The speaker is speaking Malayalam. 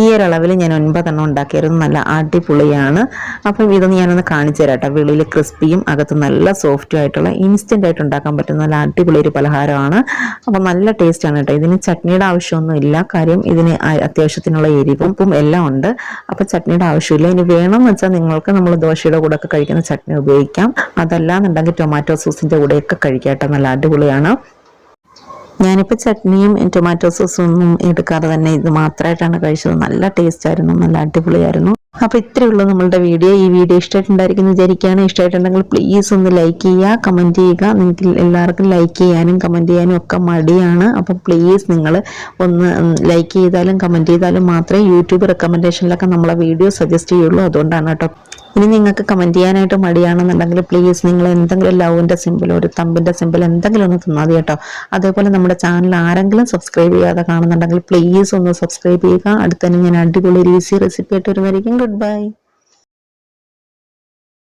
ഈ ഒരു അളവിൽ ഞാൻ 9 എണ്ണം ഉണ്ടാക്കിയായിരുന്നു. നല്ല അടിപൊളിയാണ്. അപ്പം ഇതൊന്ന് ഞാനൊന്ന് കാണിച്ചു തരാം കേട്ടോ. വെളിയിൽ ക്രിസ്പിയും അകത്ത് നല്ല സോഫ്റ്റും ആയിട്ടുള്ള ഇൻസ്റ്റന്റ് ആയിട്ട് ഉണ്ടാക്കാൻ പറ്റുന്ന നല്ല അടിപൊളി ഒരു പലഹാരമാണ്. അപ്പം നല്ല ടേസ്റ്റ് ആണ് കേട്ടോ. ഇതിന് ചട്നിയുടെ ആവശ്യമൊന്നും ഇല്ല. കാര്യം ഇതിന് അത്യാവശ്യത്തിനുള്ള എരിവും എല്ലാം ഉണ്ട്. അപ്പം ചട്നിയുടെ ആവശ്യമില്ല. ഇനി വേണമെന്ന് വെച്ചാൽ നിങ്ങൾക്ക് നമ്മൾ ദോശയുടെ കൂടെ ഒക്കെ കഴിക്കുന്ന ചട്നി ഉപയോഗിക്കാം. അതല്ലാന്നുണ്ടെങ്കിൽ ടൊമാറ്റോ സോസിന്റെ കൂടെയൊക്കെ കഴിക്കാം കേട്ടോ. നല്ല അടിപൊളിയാണ്. ഞാനിപ്പോൾ ചട്നിയും ടൊമാറ്റോ സോസും ഒന്നും എടുക്കാതെ തന്നെ ഇത് മാത്രമായിട്ടാണ് കഴിച്ചത്. നല്ല ടേസ്റ്റ് ആയിരുന്നു, നല്ല അടിപൊളിയായിരുന്നു. അപ്പോൾ ഇത്രയേ ഉള്ളൂ നമ്മളുടെ വീഡിയോ. ഈ വീഡിയോ ഇഷ്ടമായിട്ടുണ്ടായിരിക്കും വിചാരിക്കുകയാണ്. ഇഷ്ടമായിട്ടുണ്ടെങ്കിൽ പ്ലീസ് ഒന്ന് ലൈക്ക് ചെയ്യുക, കമൻറ്റ് ചെയ്യുക. നിങ്ങൾക്ക് എല്ലാവർക്കും ലൈക്ക് ചെയ്യാനും കമൻറ്റ് ചെയ്യാനും ഒക്കെ മടിയാണ്. അപ്പോൾ പ്ലീസ് നിങ്ങൾ ഒന്ന് ലൈക്ക് ചെയ്താലും കമൻറ്റ് ചെയ്താലും മാത്രമേ യൂട്യൂബ് റെക്കമെൻഡേഷനിലൊക്കെ നമ്മളെ വീഡിയോ സജസ്റ്റ് ചെയ്യുള്ളൂ. അതുകൊണ്ടാണ് കേട്ടോ. ഇനി നിങ്ങൾക്ക് കമൻറ്റ് ചെയ്യാനായിട്ട് മടിയാണെന്നുണ്ടെങ്കിൽ പ്ലീസ് നിങ്ങൾ എന്തെങ്കിലും ലവിൻ്റെ സിമ്പിൾ, ഒരു തമ്പിൻ്റെ സിമ്പിൾ എന്തെങ്കിലും ഒന്ന് തന്നാൽ മതി കേട്ടോ. അതേപോലെ നമ്മുടെ ചാനൽ ആരെങ്കിലും സബ്സ്ക്രൈബ് ചെയ്യാതെ കാണുന്നുണ്ടെങ്കിൽ പ്ലീസ് ഒന്ന് സബ്സ്ക്രൈബ് ചെയ്യുക. അടുത്തന്നെ ഞാൻ അടിപൊളി ഈസി റെസിപ്പി ആയിട്ട് വരുന്നതായിരിക്കും. Good bye.